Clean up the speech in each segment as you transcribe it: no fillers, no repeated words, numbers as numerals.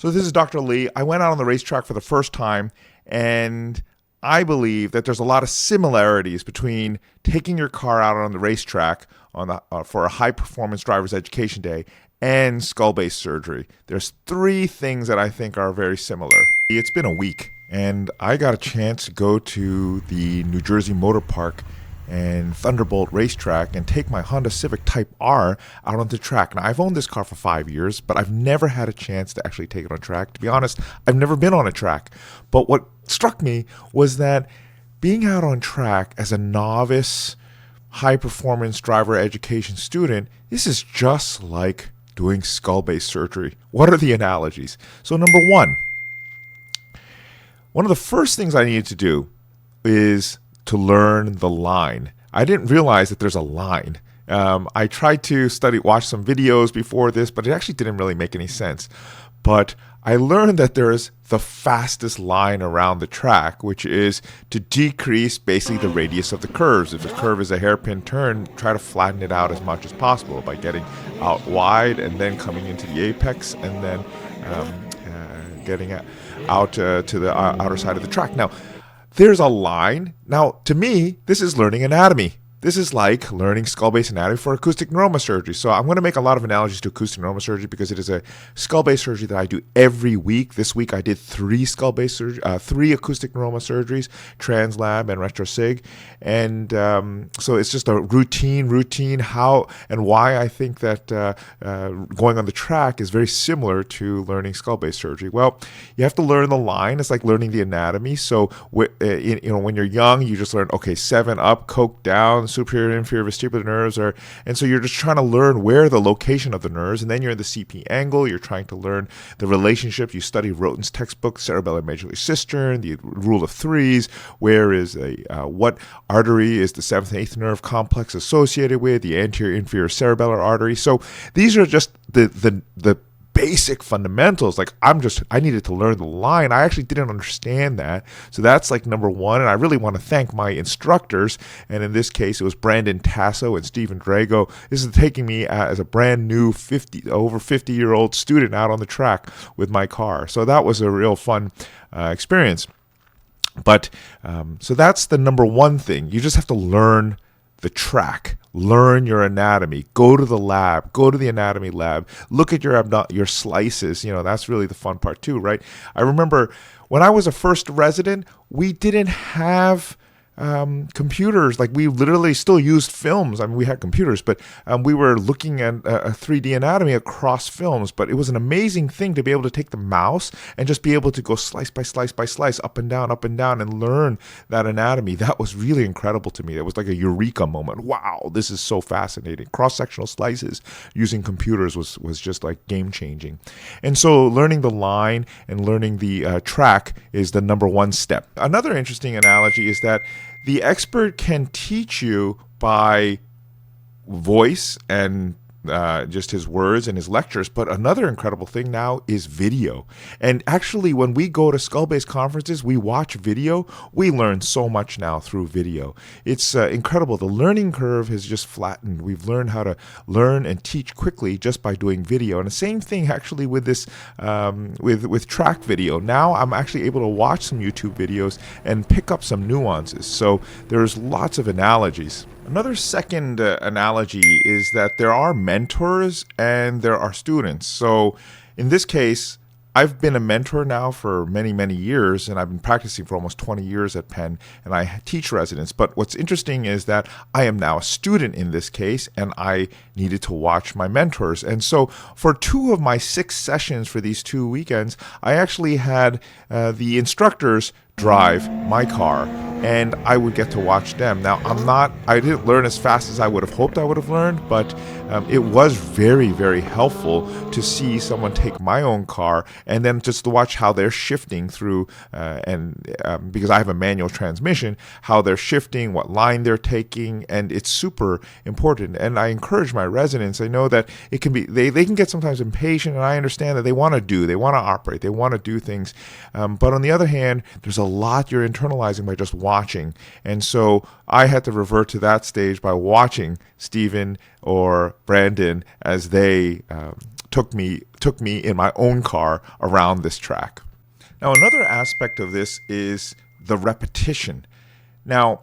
So this is Dr. Lee. I went out on the racetrack for the first time, and I believe that there's a lot of similarities between taking your car out on the racetrack for a high-performance driver's education day and skull-base surgery. There's three things that I think are very similar. It's been a week, and I got a chance to go to the New Jersey Motor Park and Thunderbolt racetrack and take my Honda Civic Type R out on the track. Now, I've owned this car for 5 years, but I've never had a chance to actually take it on track. To be honest, I've never been on a track. But what struck me was that being out on track as a novice, high-performance driver education student, this is just like doing skull-base surgery. What are the analogies? So number one of the first things I needed to do is to learn the line. I didn't realize that there's a line. I tried to watch some videos before this, but it actually didn't really make any sense. But I learned that there is the fastest line around the track, which is to decrease basically the radius of the curves. If the curve is a hairpin turn, try to flatten it out as much as possible by getting out wide and then coming into the apex and then getting out to the outer side of the track. Now, there's a line. Now, to me, this is learning anatomy. This is like learning skull-base anatomy for acoustic neuroma surgery. So I'm going to make a lot of analogies to acoustic neuroma surgery because it is a skull-base surgery that I do every week. This week I did three acoustic neuroma surgeries, translab and retrosig. And so it's just a routine how and why I think that going on the track is very similar to learning skull-base surgery. Well, you have to learn the line. It's like learning the anatomy. So when you're young, you just learn, okay, 7 up, coke down, superior and inferior vestibular nerves and so you're just trying to learn where the location of the nerves, and then you're in the CP angle, you're trying to learn the relationship. You study Roten's textbook, cerebellar medullary cistern, the rule of threes, where is what artery is the 7th and 8th nerve complex associated with, the anterior inferior cerebellar artery. So these are just the basic fundamentals. Like I needed to learn the line. I actually didn't understand that. So that's like number one. And I really want to thank my instructors. And in this case, it was Brandon Tasso and Stephen Drago. This is taking me as a brand new over 50-year-old student out on the track with my car. So that was a real fun experience. But so that's the number one thing. You just have to learn the track. Learn your anatomy. Go to the lab. Go to the anatomy lab. Look at your slices. That's really the fun part too, right? I remember when I was a first resident, we didn't have computers. Like we literally still used films. I mean, we had computers, but we were looking at a 3D anatomy across films. But it was an amazing thing to be able to take the mouse and just be able to go slice by slice by slice, up and down, and learn that anatomy. That was really incredible to me. It was like a eureka moment. Wow, this is so fascinating. Cross-sectional slices using computers was just like game-changing. And so learning the line and learning the track is the number one step. Another interesting analogy is that the expert can teach you by voice and just his words and his lectures, but another incredible thing now is video. And actually, when we go to skull-base conferences, we watch video. We learn so much now through video. It's incredible. The learning curve has just flattened. We've learned how to learn and teach quickly just by doing video. And the same thing actually with this with track video. Now I'm actually able to watch some YouTube videos and pick up some nuances. So there's lots of analogies. Another second analogy is that there are mentors and there are students. So in this case, I've been a mentor now for many, many years, and I've been practicing for almost 20 years at Penn, and I teach residents. But what's interesting is that I am now a student in this case, and I needed to watch my mentors. And so for 2 of my 6 sessions for these 2 weekends, I actually had the instructors drive my car, and I would get to watch them. Now, I didn't learn as fast as I would have hoped I would have learned, but it was very, very helpful to see someone take my own car and then just to watch how they're shifting through, because I have a manual transmission, how they're shifting, what line they're taking, and it's super important. And I encourage my residents. I know that it can be, they can get sometimes impatient, and I understand that they want to operate, they want to do things. But on the other hand, there's a lot you're internalizing by just watching. And so I had to revert to that stage by watching Stephen or Brandon as they took me in my own car around this track. Now, another aspect of this is the repetition. Now,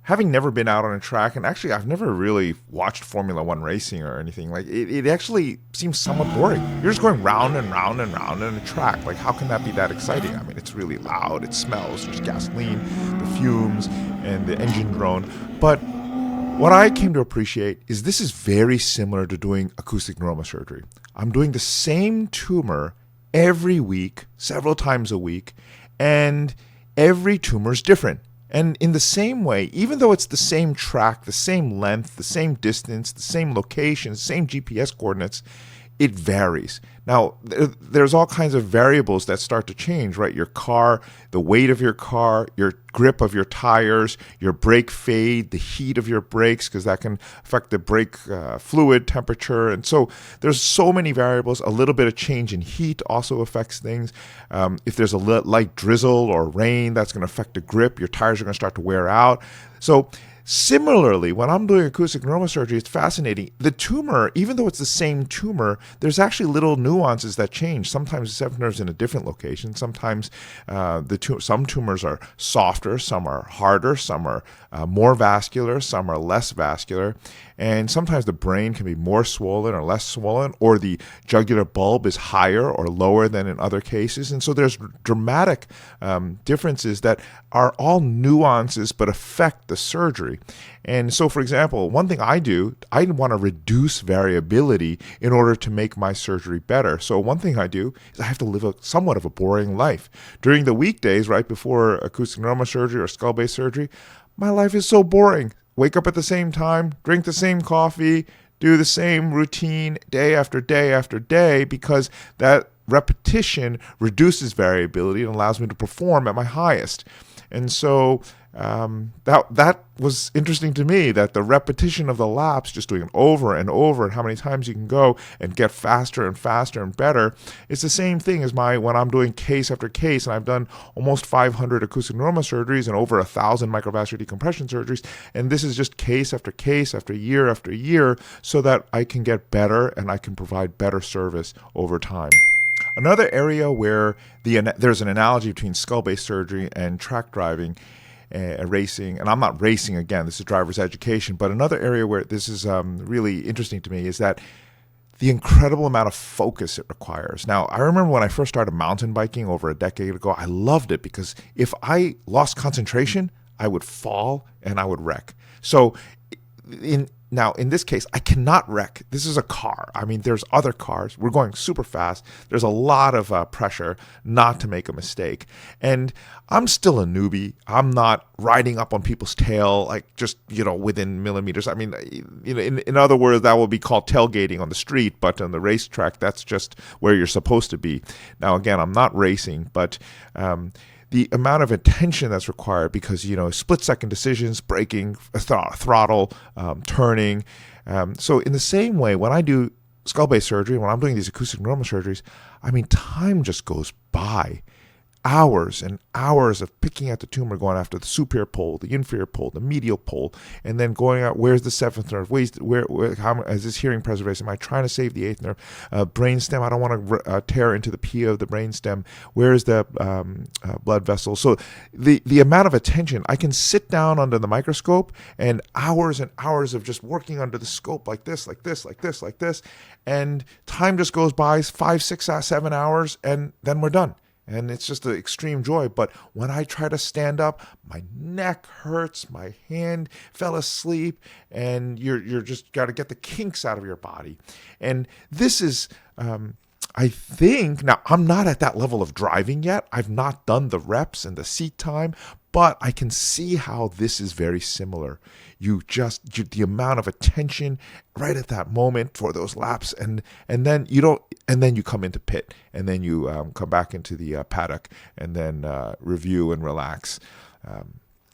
having never been out on a track, and actually I've never really watched Formula One racing or anything, like it actually seems somewhat boring. You're just going round and round and round on a track. Like, how can that be that exciting? I mean, it's really loud, it smells, there's gasoline, the fumes, and the engine drone. But what I came to appreciate is this is very similar to doing acoustic neuroma surgery. I'm doing the same tumor every week, several times a week, and every tumor is different. And in the same way, even though it's the same track, the same length, the same distance, the same location, the same GPS coordinates, it varies. Now, there's all kinds of variables that start to change, right? Your car, the weight of your car, your grip of your tires, your brake fade, the heat of your brakes, because that can affect the brake fluid temperature. And so there's so many variables. A little bit of change in heat also affects things. If there's a light drizzle or rain, that's going to affect the grip. Your tires are going to start to wear out. So similarly, when I'm doing acoustic neurosurgery, it's fascinating. The tumor, even though it's the same tumor, there's actually little nuances that change. Sometimes the septum nerve's in a different location. Sometimes some tumors are softer, some are harder, some are more vascular, some are less vascular. And sometimes the brain can be more swollen or less swollen, or the jugular bulb is higher or lower than in other cases. And so there's dramatic differences that are all nuances but affect the surgery. And so, for example, one thing I do, I want to reduce variability in order to make my surgery better. So one thing I do is I have to live somewhat of a boring life. During the weekdays, right before acoustic neuroma surgery or skull-based surgery, my life is so boring. Wake up at the same time, drink the same coffee, do the same routine day after day after day, because that repetition reduces variability and allows me to perform at my highest. And so that was interesting to me, that the repetition of the laps, just doing it over and over, and how many times you can go and get faster and faster and better, it's the same thing as when I'm doing case after case, and I've done almost 500 acoustic neuroma surgeries and over 1,000 microvascular decompression surgeries, and this is just case after case after year, so that I can get better and I can provide better service over time. Another area where there's an analogy between skull-based surgery and track driving, racing, and I'm not racing again, this is driver's education, but another area where this is really interesting to me is that the incredible amount of focus it requires. Now, I remember when I first started mountain biking over a decade ago, I loved it because if I lost concentration, I would fall and I would wreck. So Now, in this case, I cannot wreck. This is a car. I mean, there's other cars. We're going super fast. There's a lot of pressure not to make a mistake. And I'm still a newbie. I'm not riding up on people's tail, like just, within millimeters. I mean, in other words, that will be called tailgating on the street, but on the racetrack, that's just where you're supposed to be. Now, again, I'm not racing, but the amount of attention that's required, because split-second decisions, braking, throttle, turning. So in the same way, when I do skull-based surgery, when I'm doing these acoustic neuroma surgeries, I mean, time just goes by. Hours and hours of picking at the tumor, going after the superior pole, the inferior pole, the medial pole, and then going out, where's the seventh nerve? How is this hearing preservation? Am I trying to save the eighth nerve? Brainstem, I don't want to tear into the P of the brainstem. Where's the blood vessel? So the amount of attention, I can sit down under the microscope and hours of just working under the scope like this, and time just goes by, 5, 6, 7 hours, and then we're done. And it's just an extreme joy. But when I try to stand up, my neck hurts, my hand fell asleep, and you're just got to get the kinks out of your body. And this is, I think, now I'm not at that level of driving yet. I've not done the reps and the seat time, but I can see how this is very similar. The amount of attention right at that moment for those laps, and then you come into pit, and then you come back into the paddock, and then review and relax.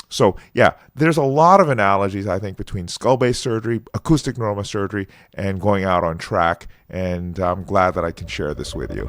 So yeah, there's a lot of analogies, I think, between skull-based surgery, acoustic neuroma surgery, and going out on track, and I'm glad that I can share this with you.